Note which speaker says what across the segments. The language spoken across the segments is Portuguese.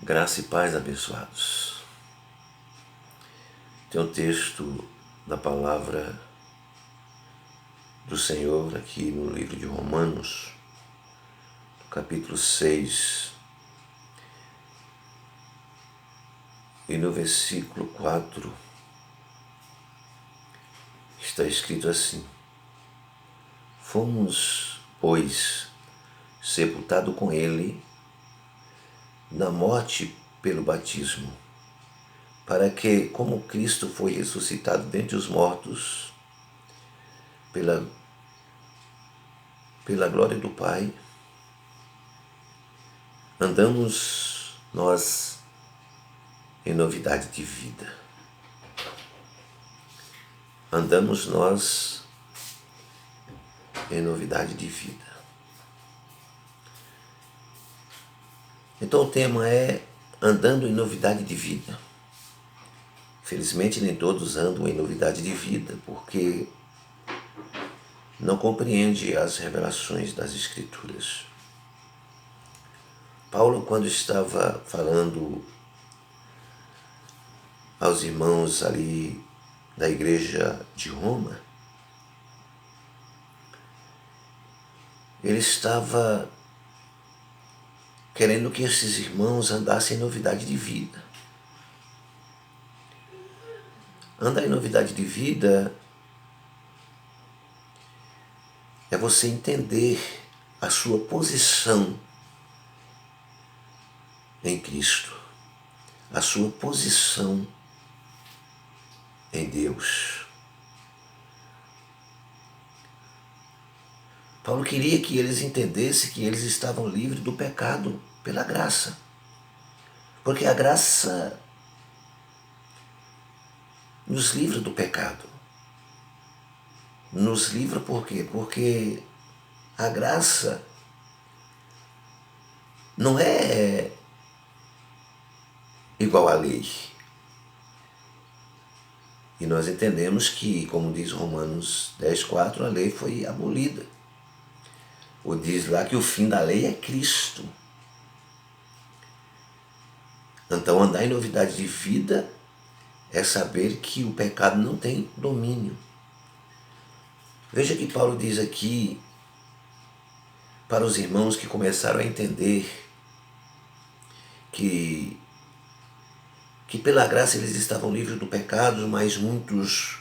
Speaker 1: Graça e paz, abençoados. Tem um texto da palavra do Senhor aqui no livro de Romanos, capítulo 6, e no versículo 4 está escrito assim: Fomos, pois, sepultados com ele na morte pelo batismo, para que, como Cristo foi ressuscitado dentre os mortos, pela glória do Pai, andamos nós em novidade de vida. Andamos nós em novidade de vida. Então o tema é andando em novidade de vida. Felizmente nem todos andam em novidade de vida, porque não compreende as revelações das Escrituras. Paulo, quando estava falando aos irmãos ali da igreja de Roma, ele estava querendo que esses irmãos andassem em novidade de vida. Andar em novidade de vida é você entender a sua posição em Cristo, a sua posição em Deus. Paulo queria que eles entendessem que eles estavam livres do pecado pela graça. Porque a graça nos livra do pecado. Nos livra por quê? Porque a graça não é igual à lei. E nós entendemos que, como diz Romanos 10,4, a lei foi abolida. Ou diz lá que o fim da lei é Cristo. Então andar em novidade de vida é saber que o pecado não tem domínio. Veja que Paulo diz aqui para os irmãos que começaram a entender que pela graça eles estavam livres do pecado, mas muitos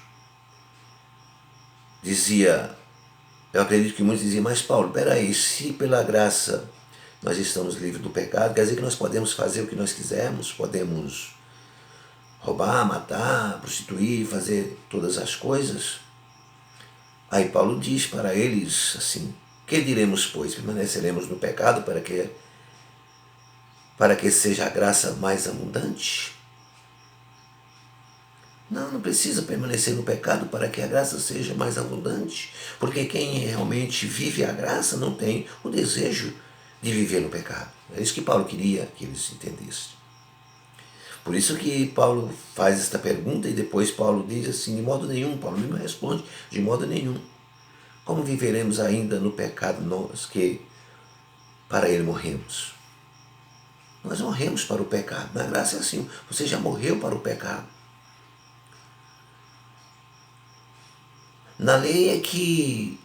Speaker 1: eu acredito que muitos diziam, mas Paulo, peraí, se pela graça nós estamos livres do pecado, quer dizer que nós podemos fazer o que nós quisermos, podemos roubar, matar, prostituir, fazer todas as coisas. Aí Paulo diz para eles assim: que diremos, pois? Permaneceremos no pecado para que seja a graça mais abundante? Não precisa permanecer no pecado para que a graça seja mais abundante, porque quem realmente vive a graça não tem o desejo de viver no pecado. É isso que Paulo queria que eles entendessem. Por isso que Paulo faz esta pergunta e depois Paulo diz assim: de modo nenhum. Paulo mesmo responde: de modo nenhum. Como viveremos ainda no pecado nós que para ele morremos? Nós morremos para o pecado. Na graça é assim: você já morreu para o pecado. Na lei é que,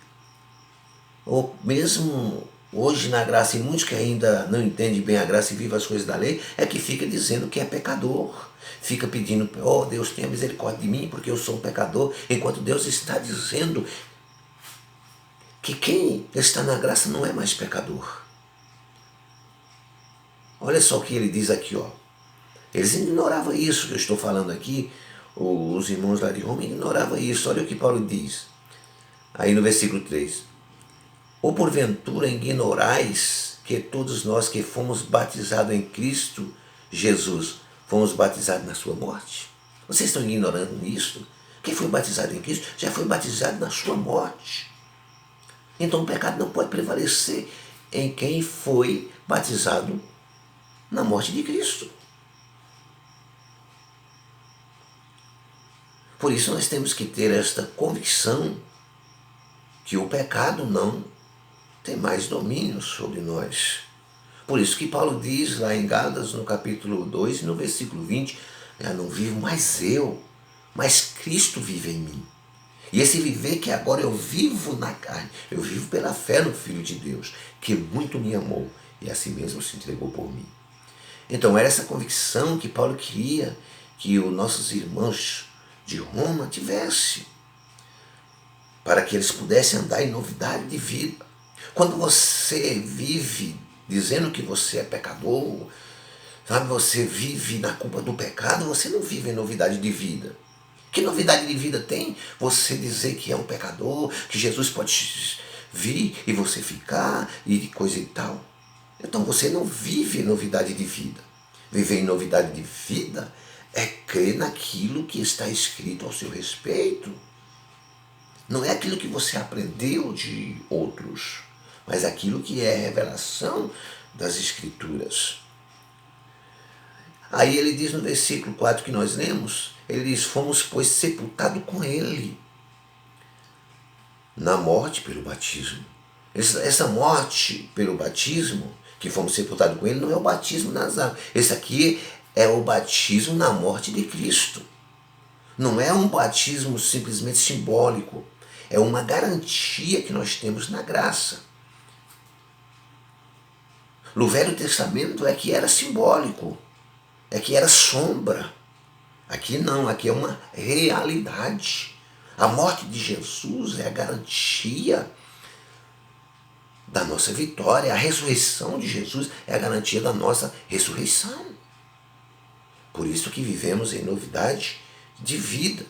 Speaker 1: ou mesmo hoje na graça, e muitos que ainda não entendem bem a graça e vivem as coisas da lei, é que fica dizendo que é pecador. Fica pedindo, oh Deus, tenha misericórdia de mim, porque eu sou um pecador, enquanto Deus está dizendo que quem está na graça não é mais pecador. Olha só o que ele diz aqui, ó. Eles ignoravam isso que eu estou falando aqui, os irmãos lá de Roma ignoravam isso. Olha o que Paulo diz, aí no versículo 3. Ou porventura ignorais que todos nós que fomos batizados em Cristo Jesus, fomos batizados na sua morte? Vocês estão ignorando isso? Quem foi batizado em Cristo já foi batizado na sua morte. Então o pecado não pode prevalecer em quem foi batizado na morte de Cristo. Por isso nós temos que ter esta convicção que o pecado não tem mais domínio sobre nós. Por isso que Paulo diz lá em Gálatas, no capítulo 2, no versículo 20, já não vivo mais eu, mas Cristo vive em mim. E esse viver que agora eu vivo na carne, eu vivo pela fé no Filho de Deus, que muito me amou e assim mesmo se entregou por mim. Então era essa convicção que Paulo queria que os nossos irmãos de Roma tivessem, para que eles pudessem andar em novidade de vida. Quando você vive dizendo que você é pecador, sabe, você vive na culpa do pecado, você não vive em novidade de vida. Que novidade de vida tem você dizer que é um pecador, que Jesus pode vir e você ficar e coisa e tal? Então você não vive em novidade de vida. Viver em novidade de vida é crer naquilo que está escrito ao seu respeito. Não é aquilo que você aprendeu de outros, mas aquilo que é revelação das Escrituras. Aí ele diz no versículo 4 que nós lemos, ele diz, fomos, pois, sepultados com ele na morte pelo batismo. Essa morte pelo batismo, que fomos sepultados com ele, não é o batismo nas águas. Esse aqui é o batismo na morte de Cristo. Não é um batismo simplesmente simbólico. É uma garantia que nós temos na graça. No Velho Testamento é que era simbólico, é que era sombra. Aqui não, aqui é uma realidade. A morte de Jesus é a garantia da nossa vitória. A ressurreição de Jesus é a garantia da nossa ressurreição. Por isso que vivemos em novidade de vida.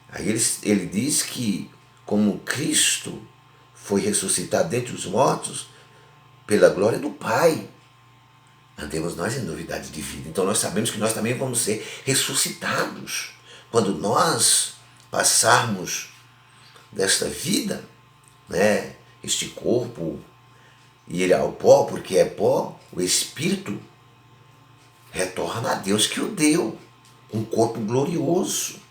Speaker 1: Aí ele diz que, como Cristo foi ressuscitado dentre os mortos, pela glória do Pai, andemos nós em novidade de vida. Então nós sabemos que nós também vamos ser ressuscitados. Quando nós passarmos desta vida, né, este corpo, e ele ao pó, porque é pó, o Espírito retorna a Deus que o deu, um corpo glorioso.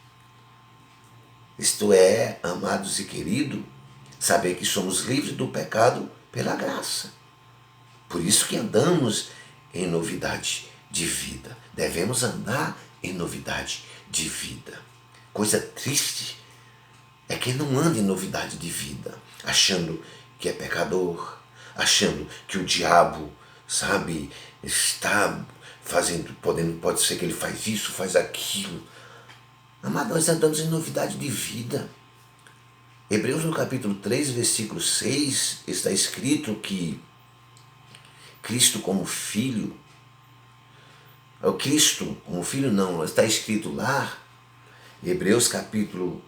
Speaker 1: Isto é, amados e queridos, saber que somos livres do pecado pela graça. Por isso que andamos em novidade de vida. Devemos andar em novidade de vida. Coisa triste é quem não anda em novidade de vida, achando que é pecador, achando que o diabo, sabe, está fazendo, pode ser que ele faz isso, faz aquilo. Amado, nós andamos em novidade de vida. Hebreus no capítulo 3, versículo 6, está escrito que Cristo como filho, o Cristo como filho não, está escrito lá, Hebreus capítulo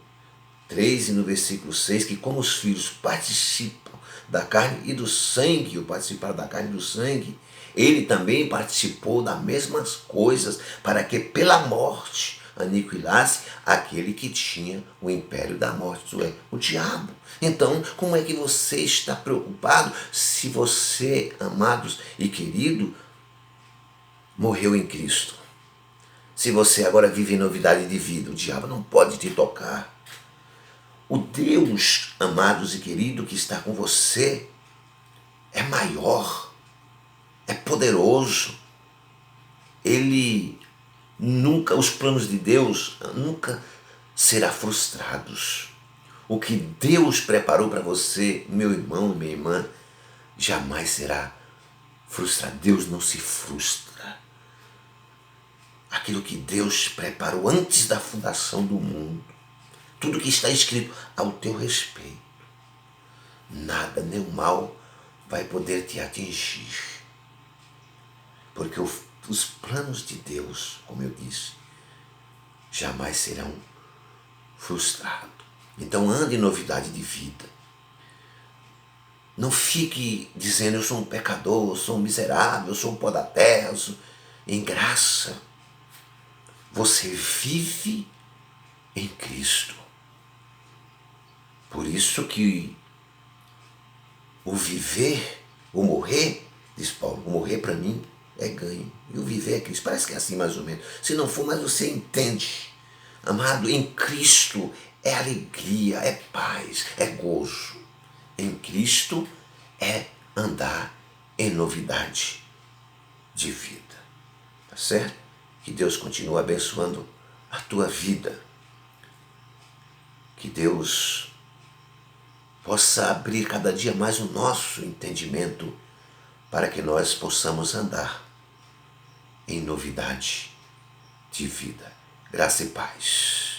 Speaker 1: 3 e no versículo 6, que como os filhos participam da carne e do sangue, ou participaram da carne e do sangue, ele também participou das mesmas coisas, para que pela morte aniquilasse aquele que tinha o império da morte, isso é, o diabo. Então, como é que você está preocupado se você, amados e querido, morreu em Cristo? Se você agora vive em novidade de vida, o diabo não pode te tocar. O Deus, amados e querido, que está com você é maior, é poderoso. Ele nunca, os planos de Deus nunca serão frustrados. O que Deus preparou para você, meu irmão e minha irmã, jamais será frustrado. Deus não se frustra. Aquilo que Deus preparou antes da fundação do mundo, tudo que está escrito ao teu respeito, nada, nem o mal vai poder te atingir. Porque os planos de Deus, como eu disse, jamais serão frustrados. Então ande em novidade de vida. Não fique dizendo eu sou um pecador, eu sou um miserável, eu sou um pó da terra. Em graça, você vive em Cristo. Por isso que o viver, o morrer, diz Paulo, o morrer para mim é ganho. E o viver é Cristo. Parece que é assim mais ou menos. Se não for, mas você entende. Amado, em Cristo é alegria, é paz, é gozo. Em Cristo é andar em novidade de vida. Tá certo? Que Deus continue abençoando a tua vida. Que Deus possa abrir cada dia mais o nosso entendimento para que nós possamos andar em novidade de vida. Graça e paz.